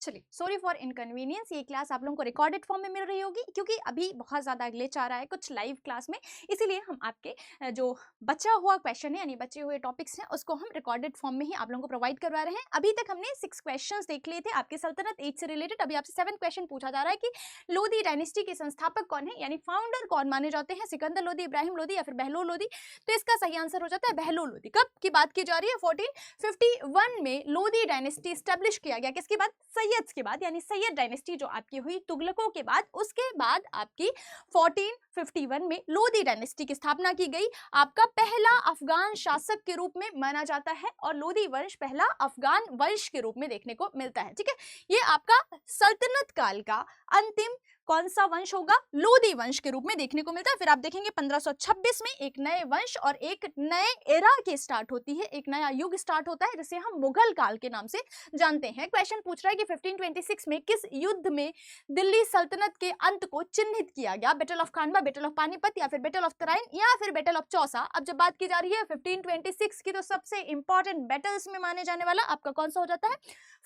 चलिए, sorry for inconvenience, ये class आप लोगों को रिकॉर्डेड फॉर्म में मिल रही होगी क्योंकि अभी बहुत ज़्यादा ग्लिच आ रहा है कुछ लाइव क्लास में, इसीलिए हम आपके जो बचा हुआ क्वेश्चन है यानी बचे हुए टॉपिक्स हैं उसको हम रिकॉर्डेड फॉर्म में ही आप लोगों को प्रोवाइड करवा रहे हैं। अभी तक हमने 6 क्वेश्चंस देख लिए थे आपके सल्तनत एज से रिलेटेड। अभी आपसे 7 क्वेश्चन पूछा जा रहा है कि लोदी डायनेस्टी के संस्थापक कौन है, यानी फाउंडर कौन माने जाते हैं, सिकंदर लोदी, इब्राहिम लोदी या फिर बहलोल लोदी। तो इसका सही आंसर हो जाता है बहलोल लोदी। कब की बात की जा रही है? 1451 में लोदी डायनेस्टी स्टैब्लिश किया गया। किसके बाद? सैयद्स के बाद, यानी सैयद डायनेस्टी जो आपकी हुई तुगलकों के बाद, उसके बाद आपकी 1451 में लोदी डायनेस्टी की स्थापना की गई। आपका पहला अफगान शासक के रूप में माना जाता है और लोदी वंश पहला अफगान वंश के रूप में देखने को मिलता है। ठीक है, ये आपका सल्तनत काल का अंतिम कौन सा वंश होगा? लोदी वंश के रूप में देखने को मिलता है। फिर आप देखेंगे 1526 में एक नए वंश और एक नए एरा की स्टार्ट होती है, एक नया युग स्टार्ट होता है जिसे हम मुगल काल के नाम से जानते हैं। क्वेश्चन पूछ रहा है कि 1526 में किस युद्ध में दिल्ली सल्तनत के अंत को चिन्हित किया गया? Battle of Khanwa, battle of Panipat या फिर बैटल ऑफ तराइन या फिर बैटल ऑफ चौसा। अब जब बात की जा रही है 1526 की, तो सबसे इंपॉर्टेंट बैटल्स में माने जाने वाला आपका कौन सा हो जाता है?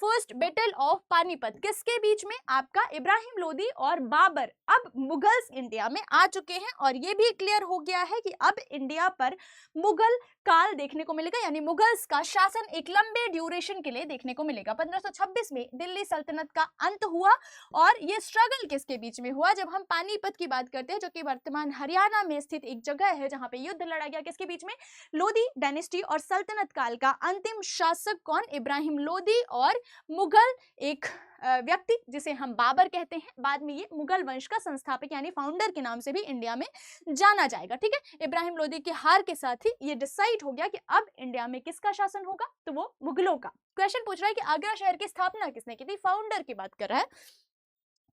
First battle of Panipat. किसके बीच में? आपका इब्राहिम लोदी और बाबर अब मुगल्स इंडिया में आ चुके हैं और ये भी क्लियर हो गया है कि अब इंडिया पर मुगल काल देखने को मिलेगा, यानी मुगल्स का शासन एक लंबे ड्यूरेशन के लिए देखने को मिलेगा। 1526 में दिल्ली सल्तनत का अंत हुआ और ये स्ट्रगल किसके बीच में हुआ? जब हम पानीपत की बात करते हैं, जो कि वर्तमान हरियाणा में स्थित एक जगह है जहां पे युद्ध लड़ा गया, किसके बीच में? लोदी डायनेस्टी और सल्तनत काल का अंतिम शासक कौन? इब्राहिम लोदी और मुगल एक व्यक्ति जिसे हम बाबर कहते हैं। बाद में ये मुगल वंश का संस्थापक यानी फाउंडर के नाम से भी इंडिया में जाना जाएगा। ठीक है, इब्राहिम लोदी की हार के साथ ही ये डिसाइड हो गया कि अब इंडिया में किसका शासन होगा? तो वो मुगलों का। क्वेश्चन पूछ रहा है कि आगरा शहर की स्थापना किसने की थी? फाउंडर की बात कर रहा है।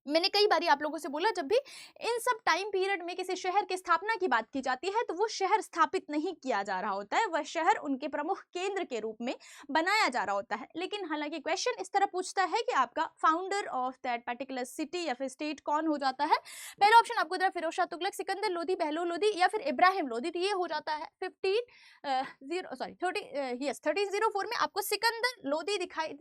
मैंने कई बार आप लोगों से बोला, जब भी इन सब टाइम पीरियड में किसी शहर की स्थापना की बात की जाती है तो वो शहर स्थापित नहीं किया जा रहा होता है, वह शहर उनके प्रमुख केंद्र के रूप में बनाया जा रहा होता है। लेकिन हालांकि क्वेश्चन इस तरह पूछता है कि आपका founder of that particular city या फिर स्टेट कौन हो जाता है? पहला ऑप्शन आपको दे फिरोज शाह तुगलक, सिकंदर लोदी, बहलोल लोदी या फिर इब्राहिम लोदी। तो ये हो जाता है 1304 में आपको सिकंदर लोदी दिखाई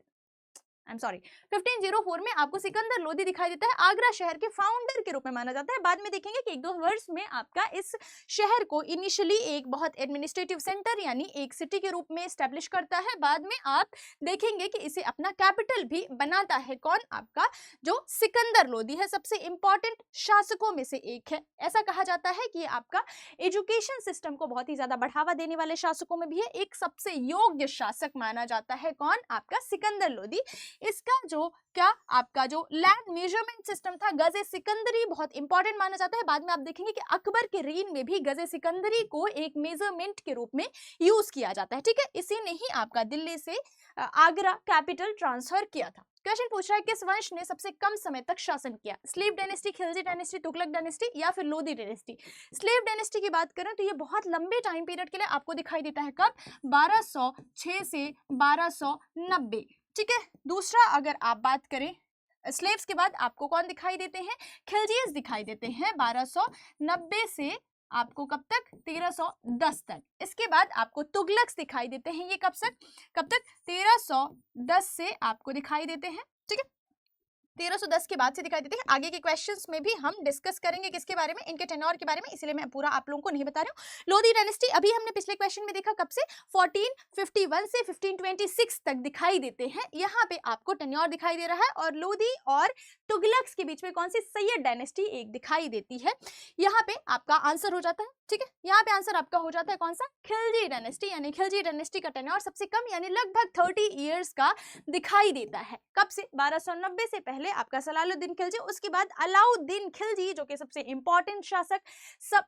1504 में आपको सिकंदर लोदी दिखाई देता है। आगरा शहर के फाउंडर के रूप में माना जाता है। बाद में देखेंगे कि 1-2 वर्ष में आपका इस शहर को इनिशियली एक बहुत एडमिनिस्ट्रेटिव सेंटर यानी एक सिटी के रूप में एस्टेब्लिश करता है। बाद में आप देखेंगे कि इसे अपना कैपिटल भी बनाता है। कौन? आपका जो सिकंदर लोदी है, सबसे इंपॉर्टेंट शासकों में से एक है। ऐसा कहा जाता है कि आपका एजुकेशन सिस्टम को बहुत ही ज्यादा बढ़ावा देने वाले शासकों में भी है, एक सबसे योग्य शासक माना जाता है। कौन? आपका सिकंदर लोदी। इसका जो क्या आपका जो लैंड मेजरमेंट सिस्टम था, गजे सिकंदरी, बहुत इंपॉर्टेंट माना जाता है। बाद में आप देखेंगे कि अकबर के रीन में भी गजे सिकंदरी को एक मेजरमेंट के रूप में यूज किया जाता है। ठीक है, इसी ने ही आपका दिल्ली से आगरा कैपिटल ट्रांसफर किया था। क्वेश्चन पूछ रहा है किस वंश ने सबसे कम समय तक शासन किया? Slave dynasty, Khilji dynasty, Tughlaq dynasty या फिर लोदी डायनेस्टी। स्लेव डायनेस्टी की बात करें तो ये बहुत लंबे टाइम पीरियड के लिए आपको दिखाई देता है। कब? 1206 से 1290। ठीक है, दूसरा अगर आप बात करें स्लेव्स के बाद आपको कौन दिखाई देते हैं? खिलजीज दिखाई देते हैं 1290 से आपको कब तक? 1310 तक। इसके बाद आपको तुगलक्स दिखाई देते हैं, ये कब तक? 1310 से आपको दिखाई देते हैं। ठीक है, 1310 के बाद से दिखाई देते हैं। आगे के क्वेश्चंस में भी हम डिस्कस करेंगे किसके बारे में? इनके टेन्योर के बारे में, इसलिए मैं पूरा आप लोगों को नहीं बता रही हूँ। लोदी डायनेस्टी अभी हमने पिछले क्वेश्चन में देखा, कब से? 1451 से 1526 तक दिखाई देते हैं। यहाँ पे आपको टेन्योर दिखाई दे रहा है और लोदी और तुगलक्स के बीच में कौन सी? सैयद डायनेस्टी एक दिखाई देती है। यहाँ पे आपका आंसर हो जाता है। ठीक है, यहाँ पे आंसर आपका हो जाता है कौन सा? खिलजी डायनेस्टी, यानी खिलजी डायनेस्टी का टेन्योर सबसे कम यानी लगभग 30 ईयर्स का दिखाई देता है। कब से? 1290 से पहले आपका सलालुद्दीन खिलजी, उसके बाद अलाउद्दीन खिलजी जो कि सबसे इंपॉर्टेंट शासक,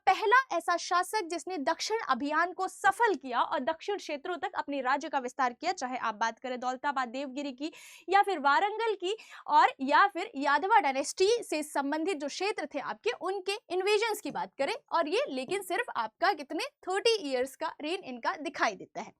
पहला ऐसा शासक जिसने दक्षिण अभियान को सफल किया और दक्षिण क्षेत्रों तक अपने राज्य का विस्तार किया, चाहे आप बात करें दौलताबाद, देवगिरी की या फिर वारंगल की, और या फिर यादवा डायनेस्टी से संबंधित जो क्षेत्र थे आपके, उनके इन्वेजन्स की बात करें। और ये लेकिन सिर्फ आपका कितने? 30 ईयर्स का रेन इनका दिखाई देता है।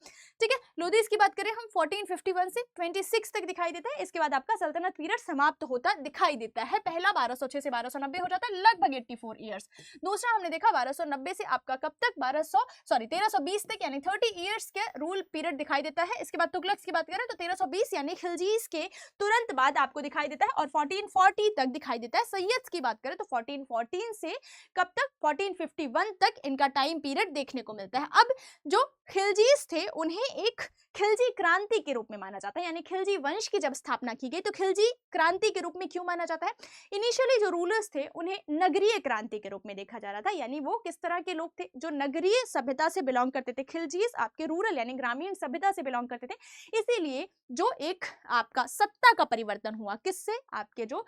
ठीक है, लोदीज की बात करें हम 1451 से 26 तक दिखाई देता है। इसके बाद आपका सल्तनत पीरियड समाप्त होता दिखाई देता है। पहला 1206 से 1290 हो जाता है, लगभग 84 ईयर्स। दूसरा हमने देखा 1290 से आपका कब तक 1320 तक यानी 30 ईयर्स के रूल पीरियड दिखाई देता है। इसके बाद तुगलक्स की बात करें तो 1320 यानी खिलजीज के तुरंत बाद आपको दिखाई देता है और 1440 तक दिखाई देता है। सैयद्स की बात करें तो 1414 से कब तक 1451 तक इनका टाइम पीरियड देखने को मिलता है। अब जो खिलजीज थे उन्हें एक खिलजी क्रांति के रूप में माना जाता है, यानी खिलजी वंश की जब स्थापना की गई तो खिलजी क्रांति के रूप में क्यों माना जाता है? इनिशियली जो रूलर्स थे उन्हें नगरीय क्रांति के रूप में देखा जा रहा था, यानी वो किस तरह के लोग थे? जो नगरीय सभ्यता से बिलोंग करते थे। खिलजीज आपके रूरल यानी ग्रामीण सभ्यता से बिलोंग करते थे, इसीलिए जो एक आपका सत्ता का परिवर्तन हुआ किससे? आपके जो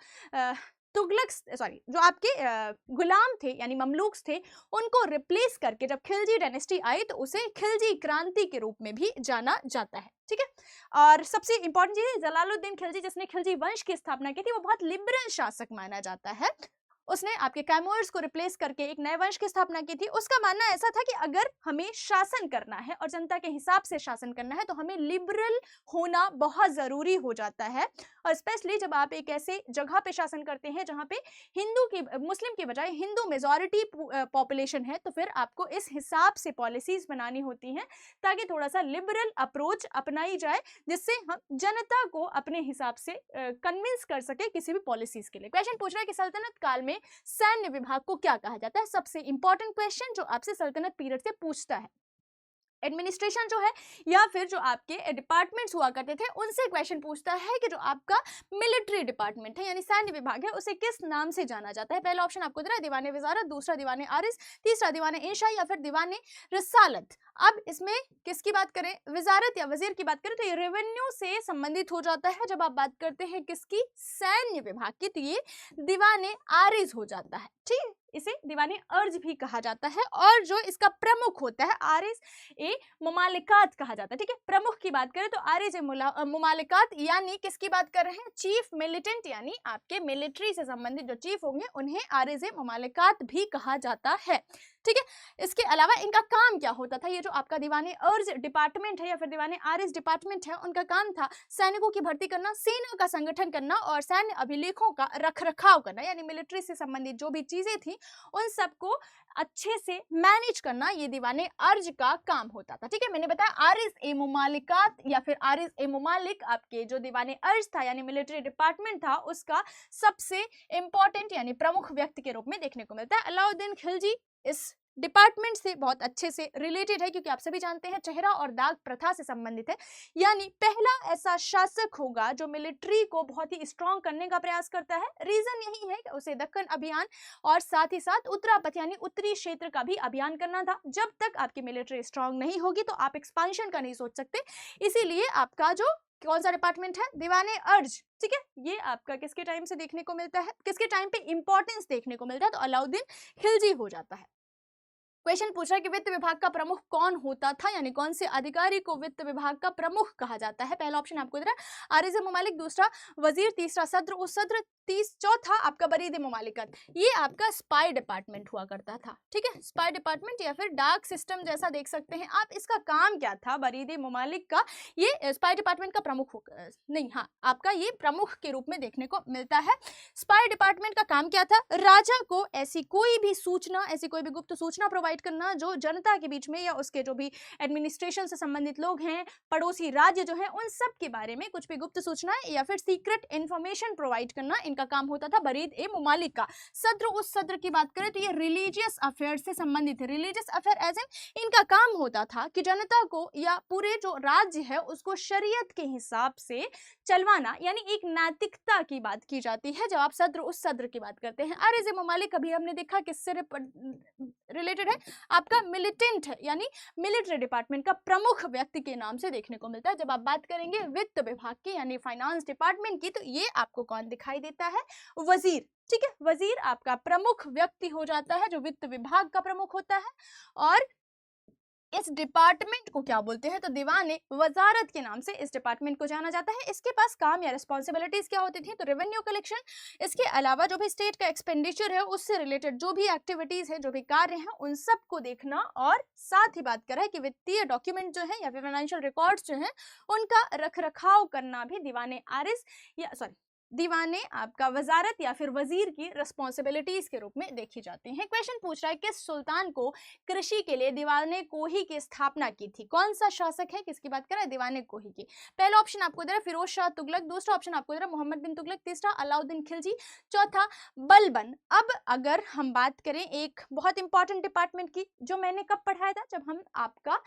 जो आपके गुलाम थे यानी ममलूक्स थे, उनको रिप्लेस करके जब खिलजी डायनेस्टी आई तो उसे खिलजी क्रांति के रूप में भी जाना जाता है। ठीक है, और सबसे इंपॉर्टेंट चीज जलालुद्दीन खिलजी जिसने खिलजी वंश की स्थापना की थी वो बहुत लिबरल शासक माना जाता है। उसने आपके कैमोर्स को रिप्लेस करके एक नए वंश की स्थापना की थी। उसका मानना ऐसा था कि अगर हमें शासन करना है और जनता के हिसाब से शासन करना है तो हमें लिबरल होना बहुत जरूरी हो जाता है, और स्पेशली जब आप एक ऐसे जगह पे शासन करते हैं जहां पे मुस्लिम की बजाय हिंदू मेजॉरिटी पॉपुलेशन है, तो फिर आपको इस हिसाब से पॉलिसीज बनानी होती हैं ताकि थोड़ा सा लिबरल अप्रोच अपनाई जाए, जिससे हम जनता को अपने हिसाब से कन्विंस कर सके किसी भी पॉलिसीज के लिए। क्वेश्चन पूछ रहा है कि सल्तनत काल में सैन्य विभाग को क्या कहा जाता है? सबसे इंपॉर्टेंट क्वेश्चन जो आपसे सल्तनत पीरियड से पूछता है। एडमिनिस्ट्रेशन जो है या फिर जो आपके डिपार्टमेंट्स हुआ करते थे उनसे क्वेश्चन पूछता है कि जो आपका मिलिट्री डिपार्टमेंट है यानी सैन्य विभाग है उसे किस नाम से जाना जाता है? पहला ऑप्शन आपको दे रहा है दीवाने वजारत, दूसरा दीवाने आरिस, तीसरा दीवाने इंशा या फिर दीवाने रिसालत। अब इसमें किसकी बात करें, वजारत या वजीर की बात करें तो ये रेवेन्यू से संबंधित हो जाता है। जब आप बात करते हैं किसकी, सैन्य विभाग की, तो ये दीवाने आरिज हो जाता है। ठीक है, इसे दीवाने अर्ज भी कहा जाता है, और जो इसका प्रमुख होता है आरिज ए मुमालिकात कहा जाता है। ठीक है, प्रमुख की बात करें तो आरिज ए मुमालिकात यानी किसकी बात कर रहे हैं, चीफ मिलिटेंट यानी आपके मिलिट्री से संबंधित जो चीफ होंगे उन्हें आरिज ए मुमालिकात भी कहा जाता है। ठीक है, इसके अलावा इनका काम क्या होता था? ये जो आपका दीवाने अर्ज डिपार्टमेंट है या फिर दीवाने आरिज डिपार्टमेंट है, उनका काम था सैनिकों की भर्ती करना, सेना का संगठन करना और सैन्य अभिलेखों का रखरखाव करना, यानी मिलिट्री से संबंधित जो भी चीजें थी उन सबको अच्छे से मैनेज करना, ये दीवाने अर्ज का काम होता था। ठीक है, मैंने बताया आरिज ए मुमालिकात या फिर आरिज ए मुमालिक आपके जो दीवाने अर्ज था यानी मिलिट्री डिपार्टमेंट था उसका सबसे इंपॉर्टेंट यानी प्रमुख व्यक्ति के रूप में देखने को मिलता है। अलाउद्दीन खिलजी इस डिपार्टमेंट से बहुत अच्छे से रिलेटेड है क्योंकि आप सभी जानते हैं चेहरा और दाग प्रथा से संबंधित है, यानी पहला ऐसा शासक होगा जो मिलिट्री को बहुत ही स्ट्रॉन्ग करने का प्रयास करता है। रीजन यही है कि उसे दक्कन अभियान और साथ ही साथ उत्तरापथ यानी उत्तरी क्षेत्र का भी अभियान करना था। जब तक आपकी मिलिट्री स्ट्रॉन्ग नहीं होगी तो आप एक्सपांशन का नहीं सोच सकते, इसीलिए आपका जो कौन सा डिपार्टमेंट है, दीवाने अर्ज, ठीक है, ये आपका किसके टाइम से देखने को मिलता है, किसके टाइम पे इंपॉर्टेंस देखने को मिलता है, तो अलाउद्दीन खिलजी हो जाता है। क्वेश्चन पूछा कि वित्त विभाग का प्रमुख कौन होता था, यानी कौन से अधिकारी को वित्त विभाग का प्रमुख कहा जाता है? पहला ऑप्शन आपको दे रहा है आरिज मुमालिक, दूसरा वजीर, तीसरा सद्र उस सद्र, चौथा आपका बरीद मुमालिकत। ये आपका स्पाई डिपार्टमेंट हुआ करता था। ठीक है, स्पाई डिपार्टमेंट या फिर डार्क सिस्टम जैसा देख सकते हैं आप। इसका काम क्या था बरीद मुमालिक का? ये स्पाई डिपार्टमेंट का प्रमुख नहीं, हाँ, आपका ये प्रमुख के रूप में देखने को मिलता है। स्पाई डिपार्टमेंट का काम क्या था? राजा को ऐसी कोई भी सूचना, ऐसी कोई भी गुप्त सूचना प्रोवाइड करना जो जनता के बीच में या उसके जो भी एडमिनिस्ट्रेशन से संबंधित लोग हैं, पड़ोसी राज्य जो है, उन सब के बारे में कुछ भी गुप्त सूचना या फिर सीक्रेट इंफॉर्मेशन प्रोवाइड करना इनका काम होता था बरीद ए मुमालिक का। सद्र उस सद्र की बात करें तो ये रिलीजियस अफेयर से संबंधित है। रिलीजियस अफेयर एज एन इनका काम होता था कि जनता को या पूरे जो राज्य है उसको शरीयत के हिसाब से चलवाना, यानी एक नैतिकता की बात की जाती है जब आप सद्र उस सद्र की बात करते हैं। आरिज मुमालिक अभी हमने देखा किससे रिलेटेड है, आपका मिलिटेंट है, यानी मिलिट्री डिपार्टमेंट का प्रमुख व्यक्ति के नाम से देखने को मिलता है। जब आप बात करेंगे वित्त विभाग की यानी फाइनेंस डिपार्टमेंट की, तो ये आपको कौन दिखाई देता है? वजीर। ठीक है, वजीर आपका प्रमुख व्यक्ति हो जाता है जो वित्त विभाग का प्रमुख होता है, और इस डिपार्टमेंट को क्या बोलते हैं? तो दीवाने वजारत के नाम से इस डिपार्टमेंट को जाना जाता है। इसके पास काम या रिस्पॉन्सिबिलिटीज क्या होती थी? तो रेवेन्यू कलेक्शन, इसके अलावा जो भी स्टेट का एक्सपेंडिचर है उससे रिलेटेड जो भी एक्टिविटीज है, जो भी कार्य हैं, उन सब को देखना, और साथ ही बात करें कि वित्तीय डॉक्यूमेंट जो है या फिर फाइनेंशियल रिकॉर्ड्स जो है उनका रखरखाव करना भी दीवाने आरिज या दीवाने आपका वजारत या फिर वजीर की रिस्पॉन्सिबिलिटीज के रूप में देखी जाती हैं। क्वेश्चन पूछ रहा है किस सुल्तान को कृषि के लिए दीवाने कोही की स्थापना की थी? कौन सा शासक है, किसकी बात कर रहा है? दीवाने कोही की। पहला ऑप्शन आपको दे रहा है फिरोज शाह तुगलक, दूसरा ऑप्शन आपको दे रहा है मोहम्मद बिन तुगलक, तीसरा अलाउद्दीन खिलजी, चौथा बलबन। अब अगर हम बात करें एक बहुत इंपॉर्टेंट डिपार्टमेंट की, जो मैंने कब पढ़ाया था, जब हम आपका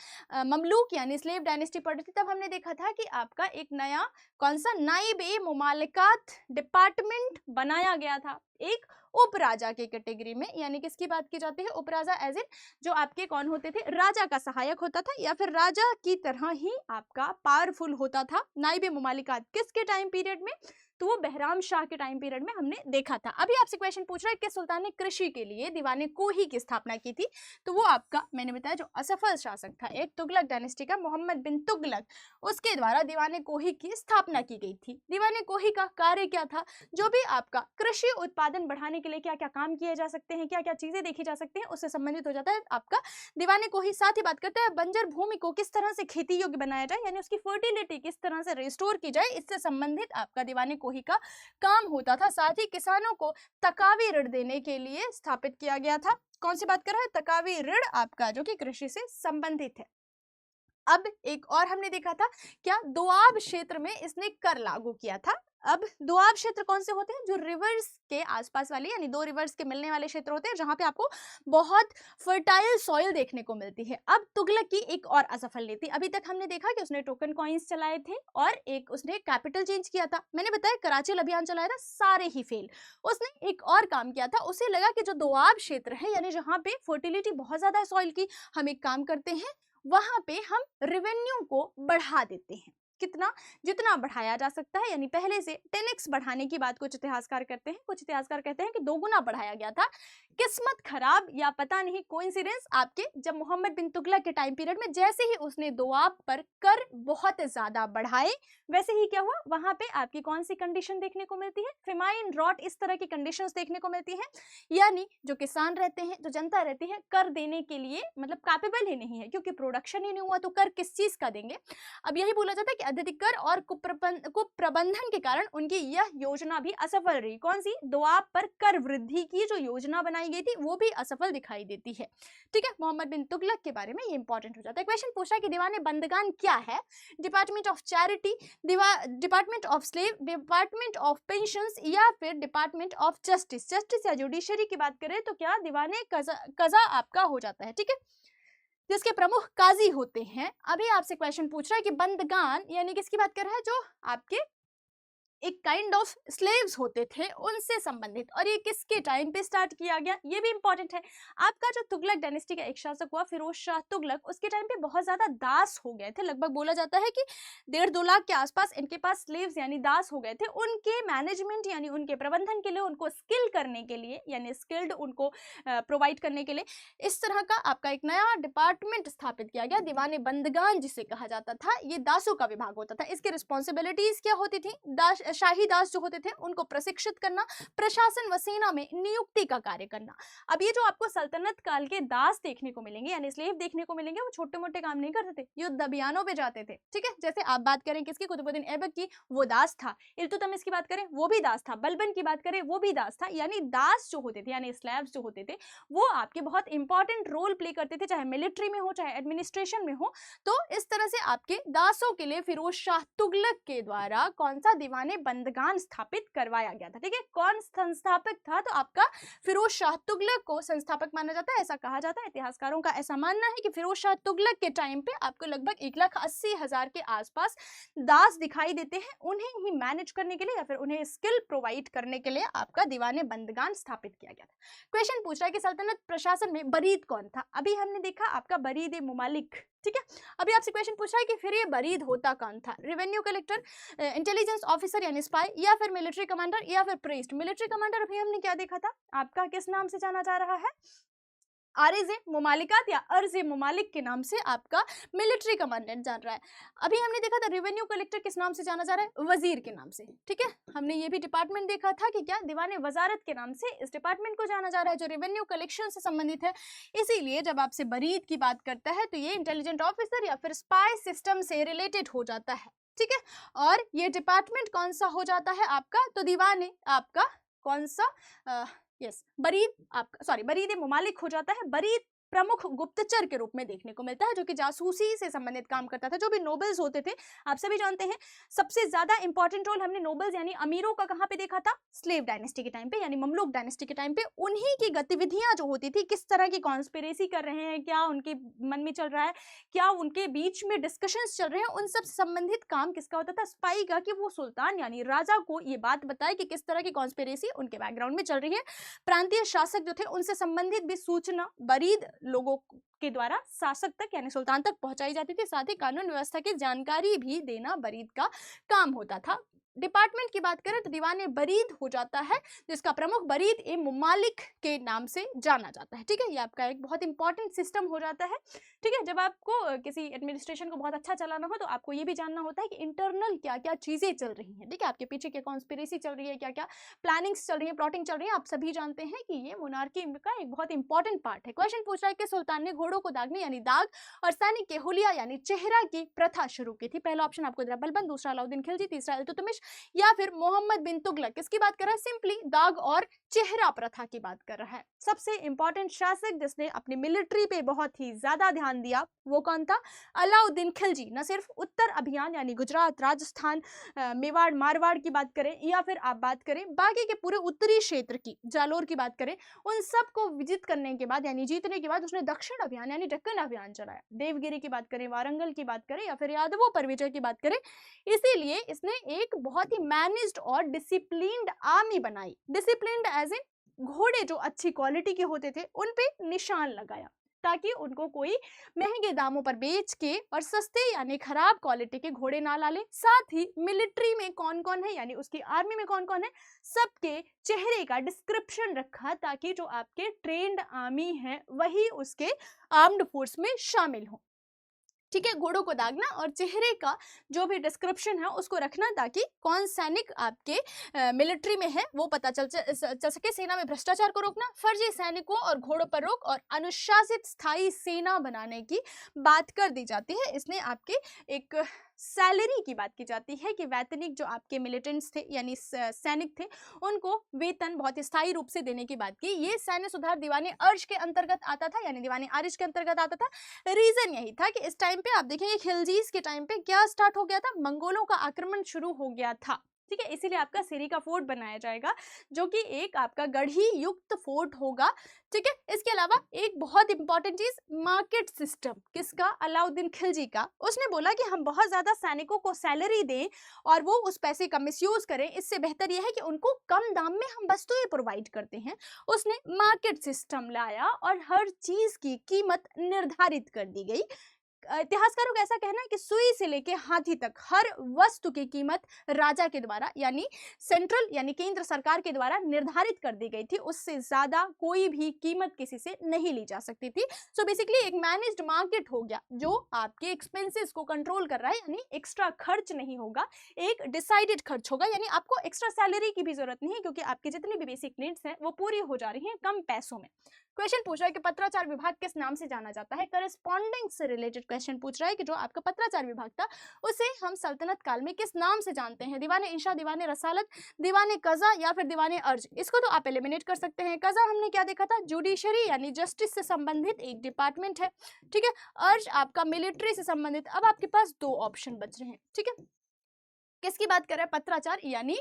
ममलूक यानी स्लेव डायनेस्टी पढ़ी थी, तब हमने देखा था कि आपका एक नया कौन सा नाइब ए मुमालिकात डिपार्टमेंट बनाया गया था, एक उपराजा के कैटेगरी में। यानी किसकी बात की जाती है? उपराजा एज इन जो आपके कौन होते थे? राजा का सहायक होता था या फिर राजा की तरह ही आपका पावरफुल होता था। नाइब ए मुमालिकात किसके टाइम पीरियड में? तो वो बहराम शाह के टाइम पीरियड में हमने देखा था। अभी आपसे क्वेश्चन पूछ रहा है कि सुल्तान ने कृषि के लिए दीवाने कोही की स्थापना की थी, तो वो आपका मैंने बताया जो असफल शासक था एक तुगलक डायनेस्टी का मोहम्मद बिन तुगलक, उसके द्वारा दीवाने कोही की स्थापना की गई थी। दीवाने कोही का कार्य क्या था? जो भी आपका कृषि उत्पादन बढ़ाने के लिए क्या क्या काम किए जा सकते हैं, क्या क्या चीजें देखी जा सकती हैं, उससे संबंधित हो जाता है आपका दीवाने कोही। साथ ही बात करते हैं बंजर भूमि को किस तरह से खेती योग्य बनाया जाए, यानी उसकी फर्टिलिटी किस तरह से रिस्टोर की जाए, इससे संबंधित आपका दीवाने कोही का काम होता था। साथ ही किसानों को तकावी ऋण देने के लिए स्थापित किया गया था। कौन सी बात कर रहा है? तकावी ऋण आपका जो कि कृषि से संबंधित है। अब एक और हमने देखा था क्या, दोआब क्षेत्र में इसने कर लागू किया था। अब दोआब क्षेत्र कौन से होते हैं? जो रिवर्स के आसपास वाले यानी दो रिवर्स के मिलने वाले क्षेत्र होते हैं, जहां पे आपको बहुत फर्टाइल सॉइल देखने को मिलती है। अब तुगलक की एक और असफल नीति, अभी तक हमने देखा कि उसने टोकन कॉइन्स चलाए थे और एक उसने कैपिटल चेंज किया था। मैंने बताया कराची अभियान चलाया था, सारे ही फेल। उसने एक और काम किया था, उसे लगा कि जो दोआब क्षेत्र है यानी जहां पे फर्टिलिटी बहुत ज्यादा है सॉइल की, हम एक काम करते हैं वहां पे हम रेवेन्यू को बढ़ा देते हैं। कितना? जितना बढ़ाया जा सकता है, यानी पहले से 10x बढ़ाने की बात कुछ इतिहासकार करते हैं। कुछ इतिहासकार कहते हैं कि 2 गुना बढ़ाया गया था। किस्मत खराब या पता नहीं कोइंसिडेंस आपके, जब मोहम्मद बिन तुगलक के टाइम पीरियड में जैसे ही उसने दोआब पर कर बहुत ज्यादा बढ़ाए, वैसे ही क्या हुआ, वहां पे आपकी कौन सी कंडीशन देखने को मिलती है? फेमाइन, रॉट, इस तरह की कंडीशंस देखने को मिलती है। यानी जो किसान रहते हैं, जो जनता रहती है, कर देने के लिए मतलब कैपेबल ही नहीं है, क्योंकि प्रोडक्शन ही नहीं हुआ तो कर किस चीज का देंगे। अब यही बोला जाता है कि अत्यधिक कर और कुप्रबंधन के कारण उनकी यह योजना भी असफल रही। कौन सी? दोआब पर कर वृद्धि की जो योजना बनाई गई थी वो भी असफल दिखाई देती है। ठीक है, मोहम्मद बिन तुगलक के बारे में ये इंपॉर्टेंट हो जाता है। क्वेश्चन पूछा है कि दीवाने बंदगान क्या है? Department of charity, department of slave, department of pensions या फिर डिपार्टमेंट ऑफ जस्टिस। जस्टिस या जुडिशरी की बात करें तो क्या दीवाने कजा आपका हो जाता है। ठीक है, जिसके प्रमुख काजी होते हैं। अभी आपसे क्वेश्चन पूछ रहा है कि बंदगान यानी किसकी बात कर रहा है? जो आपके एक काइंड ऑफ स्लेव्स होते थे उनसे संबंधित, और ये किसके टाइम पे स्टार्ट किया गया, ये भी इंपॉर्टेंट है। आपका जो तुगलक डायनेस्टी का एक शासक हुआ फिरोज शाह तुगलक, उसके टाइम पे बहुत ज्यादा दास हो गए थे। लगभग बोला जाता है कि 1.5-2 लाख के आसपास इनके पास स्लेव्स यानी दास हो गए थे। उनके मैनेजमेंट यानी उनके प्रबंधन के लिए, उनको स्किल करने के लिए यानी स्किल्ड उनको प्रोवाइड करने के लिए इस तरह का आपका एक नया डिपार्टमेंट स्थापित किया गया, दीवाने बंदगान जिसे कहा जाता था। ये दासों का विभाग होता था। इसकी रिस्पॉन्सिबिलिटीज क्या होती थी? शाही दास जो होते थे उनको प्रशिक्षित करना, प्रशासन व सेना में नियुक्ति का कार्य करना। अब ये जो आपको सल्तनत काल के दास देखने को मिलेंगे यानी स्लेव देखने को मिलेंगे, वो छोटे मोटे काम नहीं करते थे, युद्ध अभियानों पे जाते थे। ठीक है, जैसे आप बात करें किसकी? कुतुबुद्दीन ऐबक की, वो दास था। इल्तुतमिश की बात करें वो भी दास था। बलबन की बात करें वो भी दास था। यानी दास जो होते थे यानी स्लेव्स जो होते थे वो आपके बहुत इंपॉर्टेंट रोल प्ले करते थे, चाहे मिलिट्री में हो चाहे एडमिनिस्ट्रेशन में हो। तो इस तरह से आपके दासों के लिए फिरोज शाह तुगलक के द्वारा कौन सा दीवाने बंदगान स्थापित करवाया गया था। ठीक है, कौन संस्थापक था? तो आपका फिरोज शाह तुगलक को संस्थापक माना जाता है। ऐसा कहा जाता है, इतिहासकारों का ऐसा मानना है कि फिरोज शाह तुगलक के टाइम पे आपको लगभग 1,80,000 के आसपास दास दिखाई देते हैं। उन्हें ही मैनेज करने के लिए या फिर उन्हें स्किल प्रोवाइड करने के लिए आपका दीवाने बंदगान स्थापित किया गया था। क्वेश्चन पूछ रहा है कि सल्तनत प्रशासन में बरीद कौन था? अभी हमने देखा आपका बरीद ए मुमालिक। ठीक है, अभी आपसे क्वेश्चन पूछ रहा है कि फिर ये बरीद होता कौन था? रेवेन्यू कलेक्टर, इंटेलिजेंस ऑफिसर यानी स्पाई, या फिर मिलिट्री कमांडर, या फिर प्रीस्ट। मिलिट्री कमांडर अभी हमने क्या देखा था? आपका किस नाम से जाना जा रहा है? आरिज़ मुमालिकात या अर्ज मुमालिक के नाम से आपका मिलिट्री कमांडेंट जान रहा है। अभी हमने देखा था रेवेन्यू कलेक्टर किस नाम से जाना जा रहा है? वजीर के नाम से। ठीक है, हमने ये भी डिपार्टमेंट देखा था कि क्या दीवाने वजारत के नाम से इस डिपार्टमेंट को जाना जा रहा है जो रेवेन्यू कलेक्शन से संबंधित है। इसीलिए जब आपसे बरीद की बात करता है तो ये इंटेलिजेंट ऑफिसर या फिर स्पाई सिस्टम से रिलेटेड हो जाता है। ठीक है। और ये डिपार्टमेंट कौन सा हो जाता है आपका, तो दीवाने आपका कौन सा, यस बरीद आपका, सॉरी बरीद मुमालिक हो जाता है। बरीद प्रमुख गुप्तचर के रूप में देखने को मिलता है, जो कि जासूसी से संबंधित काम करता था। जो भी नोबल्स होते थे, आप सभी जानते हैं, सबसे ज्यादा इंपॉर्टेंट रोल हमने नोबल्स यानी अमीरों का कहां पे देखा था, स्लेव डायनेस्टी के टाइम पे, यानी ममलूक डायनेस्टी के टाइम पे। उन्हीं की गतिविधियां जो होती थी, किस तरह की कॉन्स्पिरेसी कर रहे हैं, क्या उनके मन में चल रहा है, क्या उनके बीच में डिस्कशंस चल रहे हैं, उन सब संबंधित काम किसका होता था, स्पाई का, कि वो सुल्तान यानी राजा को ये बात बताए कि किस तरह की कॉन्स्पिरेसी उनके बैकग्राउंड में चल रही है। प्रांतीय शासक जो थे उनसे संबंधित भी सूचना बरीद लोगों के द्वारा शासक तक यानी सुल्तान तक पहुंचाई जाती थी। साथ ही कानून व्यवस्था की जानकारी भी देना बरीद का काम होता था। डिपार्टमेंट की बात करें तो दीवाने बरीद हो जाता है, जिसका प्रमुख बरीद ए मुमालिक के नाम से जाना जाता है। ठीक है, ये आपका एक बहुत इंपॉर्टेंट सिस्टम हो जाता है। ठीक है, जब आपको किसी एडमिनिस्ट्रेशन को बहुत अच्छा चलाना हो तो आपको ये भी जानना होता है कि इंटरनल क्या क्या चीजें चल रही हैं। ठीक है, आपके पीछे क्या कॉन्स्पिरेसी चल रही है, क्या क्या प्लानिंग्स चल रही है, प्लॉटिंग चल रही है। आप सभी जानते हैं कि ये मोनार्की का एक बहुत इंपॉर्टेंट पार्ट है। क्वेश्चन पूछ रहा है कि सुल्तान ने घोड़ों को दागने यानी दाग और सैनिक के हुलिया यानी चेहरा की प्रथा शुरू की थी। पहला ऑप्शन आपको दे रहा है बलबन, दूसरा अलाउद्दीन खिलजी, तीसरा इल्तुतमिश या फिर मोहम्मद बिन तुगलक। किसकी बात कर रहा है, सिंपली दाग और चेहरा प्रथा की बात कर रहा है। सबसे इंपॉर्टेंट शासक जिसने अपनी मिलिट्री पे बहुत ही ज्यादा ध्यान दिया वो कौन था, अलाउद्दीन खिलजी। न सिर्फ उत्तर अभियान यानी गुजरात, राजस्थान, मेवाड़, मारवाड़ की बात करें या फिर आप बात करें बाकी के पूरे उत्तरी क्षेत्र की, जालोर की बात करें, उन सब को विजित करने के बाद यानी जीतने के बाद उसने दक्षिण अभियान यानी दक्कन अभियान चलाया। देवगिरी की बात करें, वारंगल की बात करें या फिर यादवों पर विजय की बात करें, इसीलिए इसने एक बहुत ही मैनेज्ड और डिसिप्लिन्ड आर्मी बनाई। डिसिप्लिन्ड एज इन घोड़े जो अच्छी क्वालिटी के होते थे उन पे निशान लगाया ताकि उनको कोई महंगे दामों पर बेच के और सस्ते यानी खराब क्वालिटी के घोड़े ना ला ले। साथ ही मिलिट्री में कौन कौन है यानी उसकी आर्मी में कौन कौन है, सबके चेहरे का डिस्क्रिप्शन रखा ताकि जो आपके ट्रेंड आर्मी है वही उसके आर्म्ड फोर्स में शामिल हो। ठीक है, घोड़ों को दागना और चेहरे का जो भी डिस्क्रिप्शन है उसको रखना ताकि कौन सैनिक आपके मिलिट्री में है वो पता चल सके। सेना में भ्रष्टाचार को रोकना, फर्जी सैनिकों और घोड़ों पर रोक और अनुशासित स्थायी सेना बनाने की बात कर दी जाती है। इसने आपके एक सैलरी की बात की जाती है कि वैतनिक जो आपके मिलिटेंट्स थे यानी सैनिक थे उनको वेतन बहुत स्थायी रूप से देने की बात की। ये सैन्य सुधार दीवाने अर्ज के अंतर्गत आता था यानी दीवाने आरिज के अंतर्गत आता था। रीजन यही था कि इस टाइम पे आप देखेंगे खिलजीज के टाइम पे क्या स्टार्ट हो गया था, मंगोलों का आक्रमण शुरू हो गया था। ठीक है, इसीलिए आपका सिरी का फोर्ट बनाया जाएगा जो कि एक आपका गढ़ी युक्त फोर्ट होगा। ठीक है, इसके अलावा एक बहुत इंपॉर्टेंट चीज मार्केट सिस्टम, किसका, अलाउद्दीन खिलजी का। उसने बोला कि हम बहुत ज्यादा सैनिकों को सैलरी दें और वो उस पैसे का मिसयूज करें, इससे बेहतर यह है कि उनको कम दाम में हम वस्तुएं प्रोवाइड करते हैं। उसने मार्केट सिस्टम लाया और हर चीज की कीमत निर्धारित कर दी गई। इतिहासकारों का ऐसा कहना है कि सुई से लेके हाथी तक हर वस्तु की कीमत राजा के द्वारा यानी सेंट्रल यानी केंद्र सरकार के द्वारा निर्धारित कर दी गई थी। उससे ज्यादा कोई भी कीमत किसी से नहीं ली जा सकती थी। सो बेसिकली एक मैनेज्ड मार्केट हो गया जो आपके एक्सपेंसेस को कंट्रोल कर रहा है, यानी एक्स्ट्रा खर्च नहीं होगा, एक डिसाइडेड खर्च होगा। यानी आपको एक्स्ट्रा सैलरी की भी जरूरत नहीं है क्योंकि आपकी जितनी भी बेसिक नीड्स हैं वो पूरी हो जा रही हैं कम पैसों में। क्वेश्चन पूछ रहा है कि पत्राचार विभाग किस नाम से जाना जाता है। करस्पॉन्डिंग से रिलेटेड क्वेश्चन पूछ रहा है कि जो आपका पत्राचार विभाग था उसे हम सल्तनत काल में किस नाम से जानते हैं। दीवाने इंशा, दीवाने रसालत, दीवाने कजा या फिर दीवाने अर्ज। इसको तो आप एलिमिनेट कर सकते हैं। कजा हमने क्या देखा था, जुडिशरी यानी जस्टिस से संबंधित एक डिपार्टमेंट है। ठीक है, अर्ज आपका मिलिट्री से संबंधित। अब आपके पास दो ऑप्शन बच रहे हैं। ठीक है, किसकी बात कर रहे हैं, पत्राचार यानी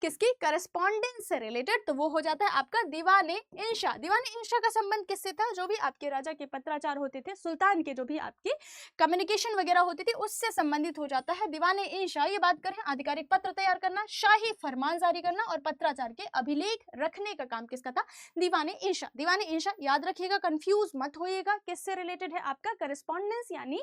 किसकी, करस्पॉन्डेंस से रिलेटेड, तो वो हो जाता है आपका दीवाने इंशा। दीवाने इंशा का संबंध किससे था, जो भी आपके राजा के पत्राचार होते थे, सुल्तान के जो भी आपकी कम्युनिकेशन वगैरह होती थी उससे संबंधित हो जाता है दीवाने इंशा। ये बात करें आधिकारिक पत्र तैयार करना, शाही फरमान जारी करना और पत्राचार के अभिलेख रखने का काम किसका था, दीवाने इंशा। दीवाने इंशा याद रखिएगा, कंफ्यूज मत होइएगा, किससे रिलेटेड है आपका, करस्पॉन्डेंस यानी